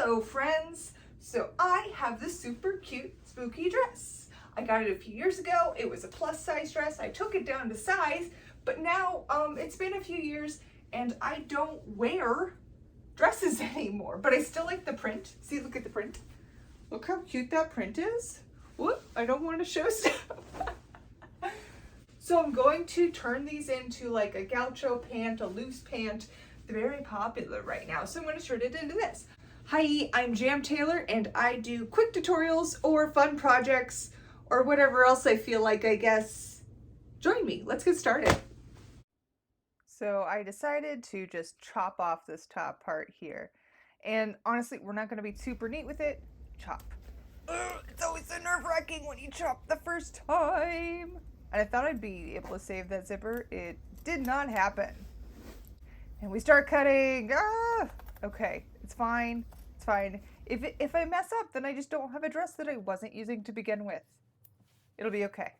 Hello friends! So I have this super cute spooky dress. I got it a few years ago. It was a plus size dress. I took it down to size, but now it's been a few years and I don't wear dresses anymore, but I still like the print. See, look at the print. Look how cute that print is. Whoop, I don't want to show stuff. So I'm going to turn these into like a gaucho pant, a loose pant. They're very popular right now, so I'm going to turn it into this. Hi, I'm Jam Taylor and I do quick tutorials or fun projects or whatever else I feel like, I guess. Join me, let's get started. So I decided to just chop off this top part here. And honestly, we're not going to be super neat with it. Chop. Ugh, it's always so nerve-wracking when you chop the first time. And I thought I'd be able to save that zipper. It did not happen. And we start cutting. Ah! Okay, it's fine. It's fine. If I mess up, then I just don't have a dress that I wasn't using to begin with. It'll be okay.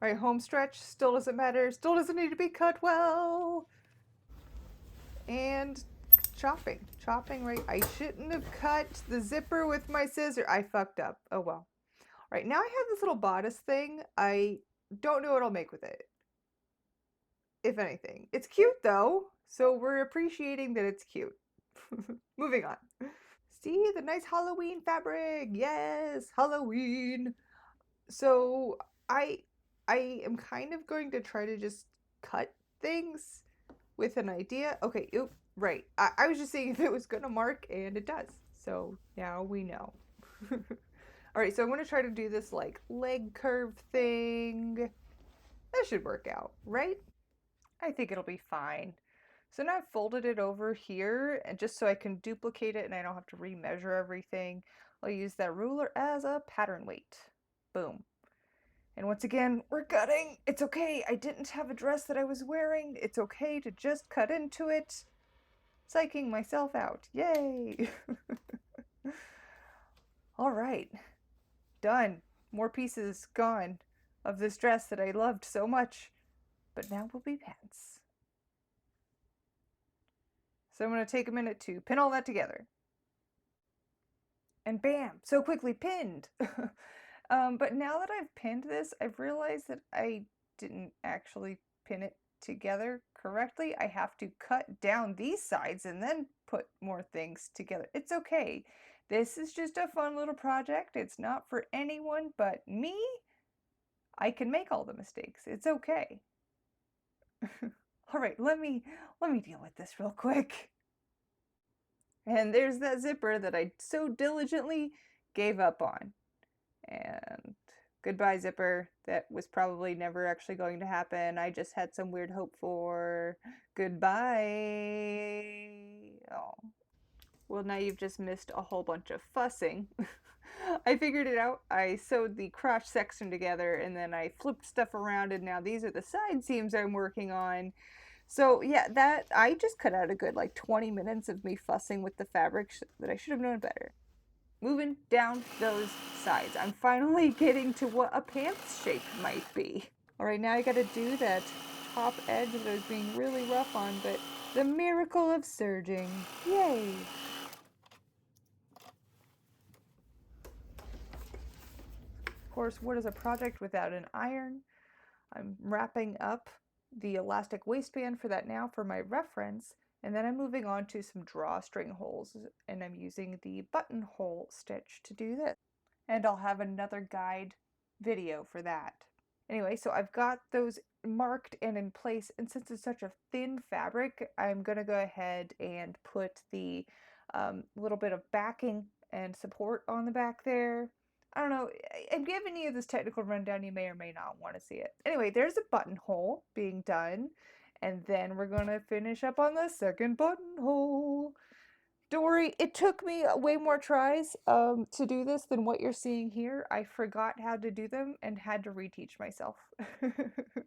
All right, home stretch still doesn't matter. Still doesn't need to be cut well. And chopping. Chopping, right? I shouldn't have cut the zipper with my scissors. I fucked up. Oh well. All right, now I have this little bodice thing. I don't know what I'll make with it, if anything. It's cute though, so we're appreciating that it's cute. Moving on. See the nice Halloween fabric. Yes, Halloween. So I am kind of going to try to just cut things with an idea. Okay, oop, right. I was just seeing if it was gonna mark, and it does. So now we know. All right, so I'm going to try to do this like leg curve thing. That should work out, right? I think it'll be fine. So now I've folded it over here, and just so I can duplicate it and I don't have to remeasure everything, I'll use that ruler as a pattern weight. Boom. And once again, we're cutting. It's okay. I didn't have a dress that I was wearing. It's okay to just cut into it. Psyching myself out. Yay! All right. Done. More pieces gone of this dress that I loved so much. But now will be pants. So I'm going to take a minute to pin all that together. And bam, so quickly pinned. But now that I've pinned this, I've realized that I didn't actually pin it together correctly. I have to cut down these sides and then put more things together. It's okay. This is just a fun little project. It's not for anyone but me. I can make all the mistakes. It's okay. All right, let me deal with this real quick. And there's that zipper that I so diligently gave up on. And goodbye, zipper. That was probably never actually going to happen. I just had some weird hope for. Goodbye. Oh. Well, now you've just missed a whole bunch of fussing. I figured it out. I sewed the crotch section together and then I flipped stuff around, and now these are the side seams I'm working on. So yeah, that I just cut out a good like 20 minutes of me fussing with the fabric that I should have known better. Moving down those sides. I'm finally getting to what a pants shape might be. All right, now I gotta do that top edge that I was being really rough on, but the miracle of serging. Yay! Of course, what is a project without an iron? I'm wrapping up the elastic waistband for that now for my reference, and then I'm moving on to some drawstring holes, and I'm using the buttonhole stitch to do this. And I'll have another guide video for that. Anyway, so I've got those marked and in place, and since it's such a thin fabric, I'm going to go ahead and put the little bit of backing and support on the back there. I don't know, I'm giving you this technical rundown, you may or may not want to see it. Anyway, there's a buttonhole being done, and then we're going to finish up on the second buttonhole. Don't worry, it took me way more tries to do this than what you're seeing here. I forgot how to do them and had to reteach myself. But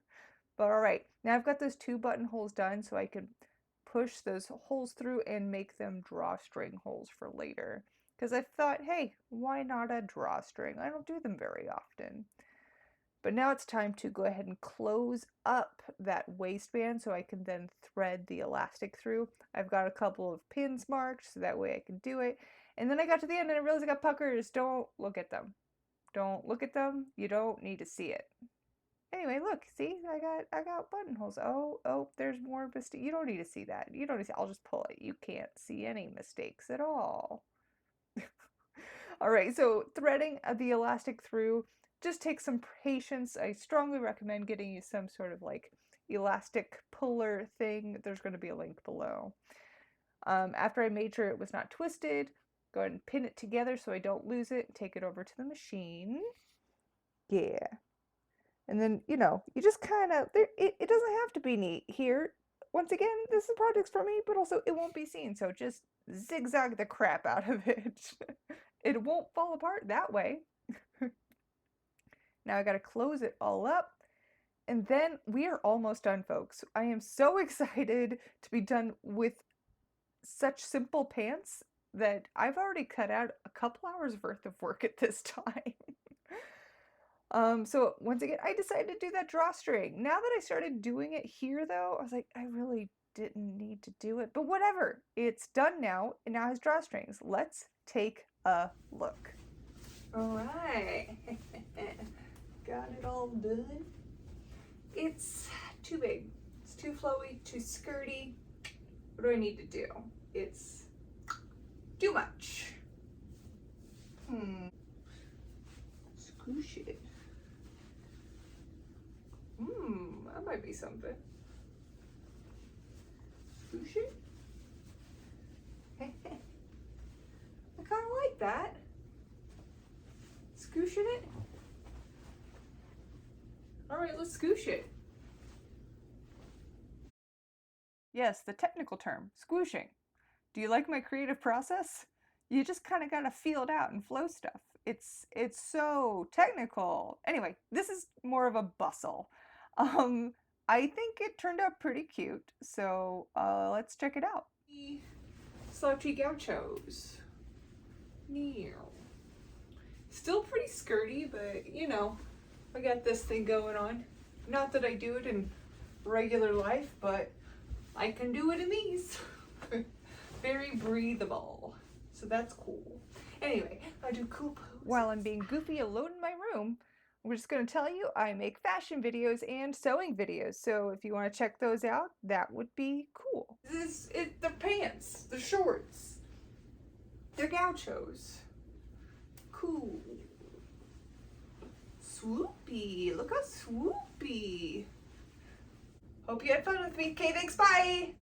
alright, now I've got those two buttonholes done so I can push those holes through and make them drawstring holes for later. Because I thought, hey, why not a drawstring? I don't do them very often. But now it's time to go ahead and close up that waistband so I can then thread the elastic through. I've got a couple of pins marked so that way I can do it. And then I got to the end and I realized I got puckers. Don't look at them. Don't look at them. You don't need to see it. Anyway, look, see, I got buttonholes. Oh, there's more mistake. You don't need to see that. You don't need to see. I'll just pull it. You can't see any mistakes at all. All right, so threading the elastic through just takes some patience. I strongly recommend getting you some sort of like elastic puller thing. There's going to be a link below. After I made sure it was not twisted, go ahead and pin it together so I don't lose it. Take it over to the machine. Yeah. And then, you know, you just kind of, it doesn't have to be neat here. Once again, this is projects for me, but also it won't be seen. So just zigzag the crap out of it. It won't fall apart that way. Now I got to close it all up. And then we are almost done, folks. I am so excited to be done with such simple pants that I've already cut out a couple hours worth of work at this time. So once again, I decided to do that drawstring. Now that I started doing it here though, I was like, I really didn't need to do it, but whatever. It's done now, and now it has drawstrings. Let's take a look. All right, got it all done. It's too big. It's too flowy, too skirty. What do I need to do? It's too much. Scoosh it. That might be something. Scoosh it. I kind of like that. Scooshing it. All right, let's scoosh it. Yes, the technical term, squooshing. Do you like my creative process? You just kind of gotta feel it out and flow stuff. It's so technical. Anyway, this is more of a bustle. I think it turned out pretty cute, so let's check it out. Slouchy gauchos. Near. Still pretty skirty, but you know, I got this thing going on. Not that I do it in regular life, but I can do it in these. Very breathable. So that's cool. Anyway, I do cool poses. While I'm being goofy alone in my room, we're just going to tell you I make fashion videos and sewing videos. So if you want to check those out, that would be cool. They're pants, they're shorts, they're gauchos. Cool. Swoopy. Look how swoopy. Hope you had fun with me. Okay, thanks. Bye.